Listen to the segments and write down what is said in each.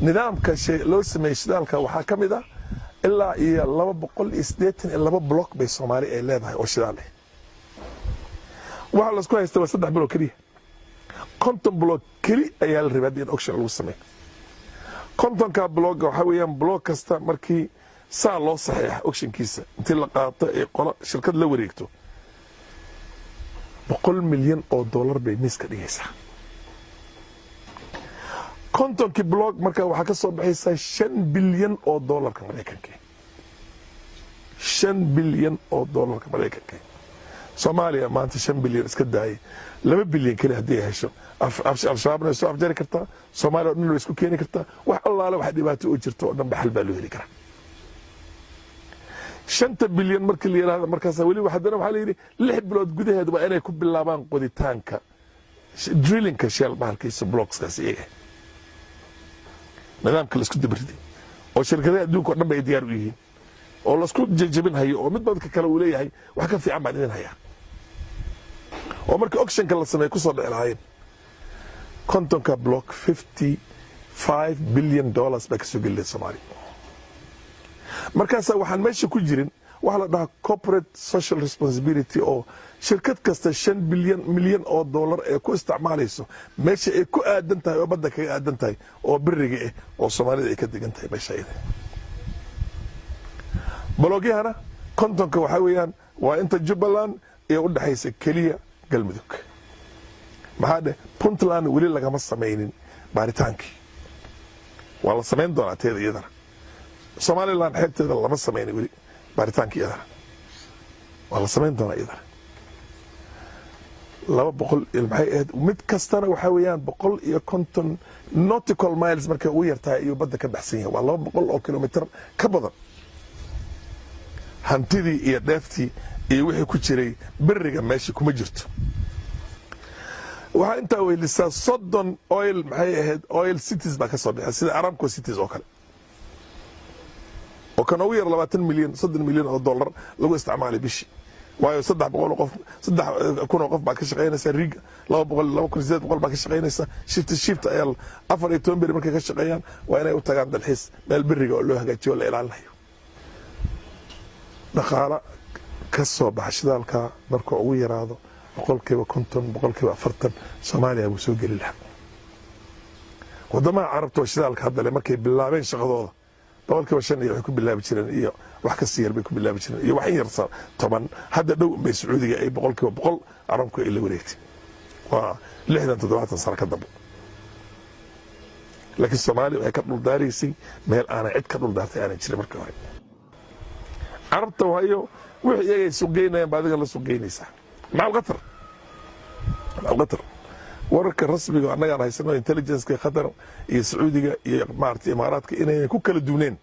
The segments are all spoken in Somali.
nidaamka loo sameeyay shidaalka waxaa ka mid ah ilaa iyo 282 block bay Soomaali ay leedahay oo shidaal ah. waxa la isku haystaa 3 block kaliya. 50 block kali ayaa la rabaa in auction lagu sameeyo. 50 block waxa weeyaan block kasta markii saa loo saxiix auctionkiisa intii la qaato ee qola shirkad la wareegto $100 milyan bay miiska dhigaysaa. 50 block marka waxa ka soo baxaysa $5 bilyan Mareykanka. $5 bilyan Mareykanka. Soomaaliya maanta $5 bilyan iska daayay. $2 bilyan kale hadii ay hesho al-shabaabna soo afjari kartaa, Soomaaliya oo dhan isku keeni kartaa, wax allaale wax dhibaato u jirto oo dhan baxal baa loo heli karaa. 5 bilyan markii la yiraahdo markaas wali waxadana waxa la yiri 6 bilood gudaheed waa inay ku bilaabaan qoditaanka drillingka shell bahalkiisa blockskaas iyaga. nidaamka la isku dabriday oo shirkadaha adduunka oo dhan bay diyaar u yihiin oo la isku jajabin hayo oo mid badka kale uu leeyahay wax ka fiican baan idin hayaa oo marka auctionka la sameeyo ku soo dhacayeen 50 block $55 bilyan baa ka soo gelay Soomaaliya. markaas waxaan meesha ku jirin waxa la dhahaa corporate social responsibility oo shirkad kasta $5 milyan ee ku isticmaalayso meesha ay ku aadan tahay oo badda kaga aadan tahay oo biriga ah oo Soomaalida ay ka degan tahay meesha iyada. blogyahana kontonka waxa weeyaan waa inta Jubbaland ee u dhaxaysa kaliya Galmudug. maxaa Puntland wali lagama sameeynin baaritaankii. waa la sameyn doonaa teeda iyadana. Somaliland xeebteeda lama sameeynin wali baaritaankii iyadana. waa la sameyn doonaa iyadana. 200 maxay ahayd mid kastana waxa weeyaan 150 nautical miles markay ugu yartahay iyo badda ka baxsan yahay. waa 200 oo kilomitir ka badan. hantidii iyo dheeftii iyo wixii ku jiray biriga meesha kuma jirto. waxa inta weylisa 30 oil maxay ahayd oil cities baa ka soo baxay sida Aramco cities oo kale. oo kan ugu yar 20 milyan $30 milyan lagu isticmaalay bishii. waayo 300 qof 3,000 qof baa ka shaqeynaysa riga 200 baa ka shaqeynaysa shift ayaa 14 beri markay ka shaqeeyaan waa inay u tagaan dalxiis meel biriga oo loo hagaajiyo la ilaalinayo. dhaqaala ka soo baxa shidaalka marka ugu yaraado 50% 40% Soomaaliya wuu soo geli lahaa. wadamaha Carabta shidaalka hadda le markay bilaabeen shaqadooda 5% iyo ku bilaabi jireen iyo wax ka sii yar bay ku bilaabi jireen iyo wax yar 10 hadda dhow bay Sacuudiga ay 100% Aramco ay la wareegtay. waa 67 sano ka dambe. laakiin Soomaaliya waxay ka dhul daareysay meel aan cid ka dhul daartay aan jirin markii hore. Carabta wayo wixii iyaga suuqeynayaan baadiga la suuqeynaysaa. maal qatar wararka rasmiga annaga aan haysano intelligence-ka Qatar iyo Sacuudiga iyo maartay Imaaraadka inay ku kala duuneen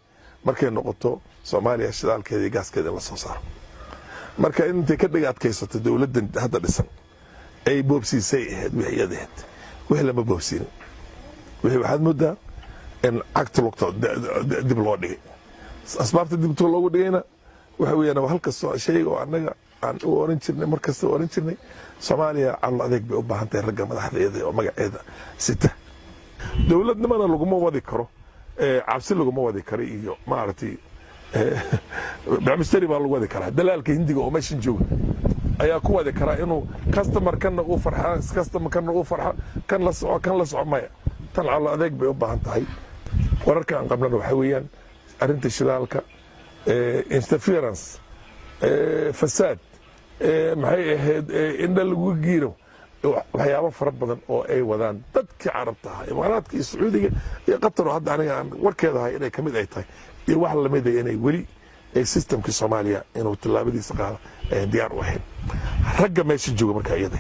markay noqoto Soomaaliya shidaalkeeda iyo gaaskeeda la soo saaro. marka intay ka dhig adkaysato dawladdan hadda dhisan ay boobsiisay wixii lama boobsiin. wixii waxaad moodaa in cagta lugta dib loo dhigay. asbaabta dib loogu dhigayna waxa weeyaan halka soo sheego annaga aan u oran jirnay markasta oran jirnay Soomaaliya aan adeeg bay u baahan tahay ragga madaxdeeda oo magaceeda sita. dawladnimada laguma wadi karo cabsi laguma wadi karo iyo maartay bamisteri baa lagu wadi karaa. dalaalka Hindiga oo meeshan jooga ayaa ku wadi karaa inuu customer kana uu farxa kan la soco maya. tan alla adeeg bay u baahan tahay. wararka aan qablana waxa weeyaan arinta shidaalka interference fasaad maxay ahayd in lagu giiro waxyaabo fara badan oo ay wadaan dadkii Carabta ah Imaaraadka iyo Sacuudiga iyo Qatar hadda aniga aan warkeeda hay inay kamid ay tahay iyo wax la mid ah inay wali ay systemka Soomaaliya inuu tilaabadiisa qaado ay diyaar u ahayn. ragga meesha jooga marka iyada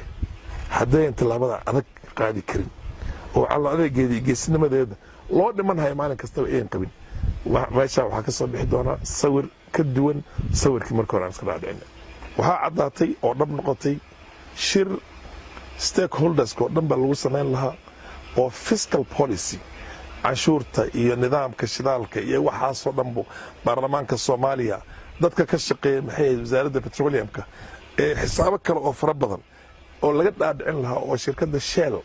hadday tilaabada adag qaadi karin oo alla adeegeedii geesnimadeeda loo dhiman hay maalin kasta ay qabin. meesha waxa ka soo bixi doona sawir ka duwan sawirkii markii hore aan iska raadinay. waxaa caddaatay oo dhab noqotay shir stakeholders oo dhan baa lagu sameyn lahaa oo fiscal policy cashuurta iyo nidaamka shidaalka iyo waxaasoo dhanbu baarlamaanka Soomaaliya dadka ka shaqeeya maxay wasaaradda petroleumka xisaabo kale oo fara badan oo laga dhaadhicin lahaa oo shirkadda Shell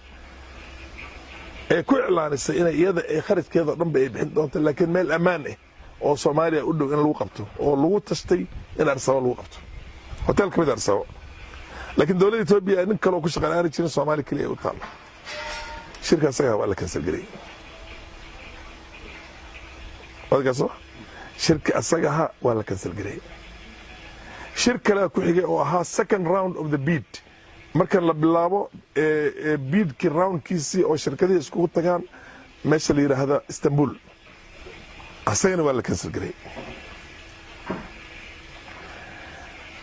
ee ku iclaanisay inay iyada ay kharajkeeda dhanba ay bixin doonto laakiin meel ammaan ah oo Soomaaliya u dhow in lagu qabto oo lagu tashtay in Arsaba lagu qabto hotel ka mid Arsaba laakiin dowladda Itoobiya nin kale oo ku shaqaynaya jirin Soomaali kaliya u taal shirka asaga waa la cancel garay wadagaso shirka asaga waa la cancel garay shir kale ku xigay oo ahaa second round of the bid marka la bilaabo bidki roundkiisii oo shirkadii isku tagaan meesha la yiraahdo Istanbul asagana waa la cancel garay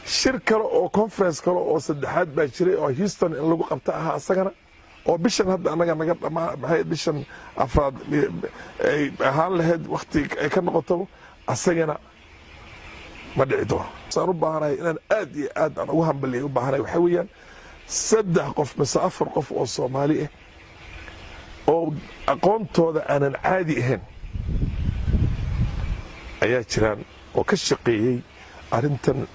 shir kale oo conference kale oo saddexaad baa jiray oo Houston in lagu qabto ahaa asagana oo bishan hadda anaga naga dhamaa bishan afraad ay ahaan lahayd waqti ay ka noqoto asagana ma dhici doono saan u baahanahay inaan aad iyo aad aan ugu hambaliyo u baahanahay waxa weeyaan 3 qof mise 4 qof oo Soomaali ah oo aqoontooda aanan caadi ahayn ayaa jiraan oo ka shaqeeyay arintan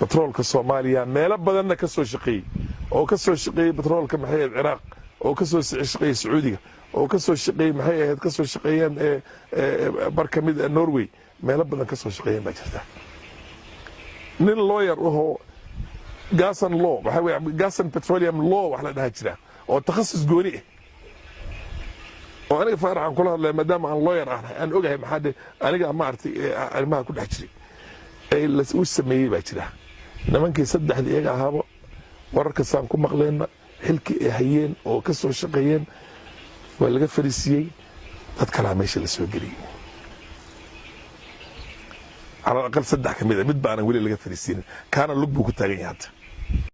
batroolka Soomaaliya meelo badanna ka soo shaqeeyay oo ka soo shaqeeyay batroolka maxay Ciraaq oo ka soo shaqeeyay Sacuudiga oo ka soo shaqeeyay maxay ahayd ka soo shaqeeyeen bar ka mid ah Norway meelo badan ka soo shaqeeyeen baa jirta nin lawyer oo gas and law waxa weeye gas and petroleum law wax la dhaha jira oo takhasus gooni ah oo aniga faaraxan kula hadlay maadaama aan lawyer ahay aan ogahay maxaa aniga ma artay arrimaha ku dhex jiray ay la u sameeyay baa jira nimankii saddexda iyaga ahaaba wararka saan ku maqleyna xilkii ay hayeen oo ka soo shaqeeyeen waa laga fariisiyay dad kala meesha la soo geliyay على الأقل صدق كمية مد بأنا ولي لقى فلسطين كان اللقب كتاجين حتى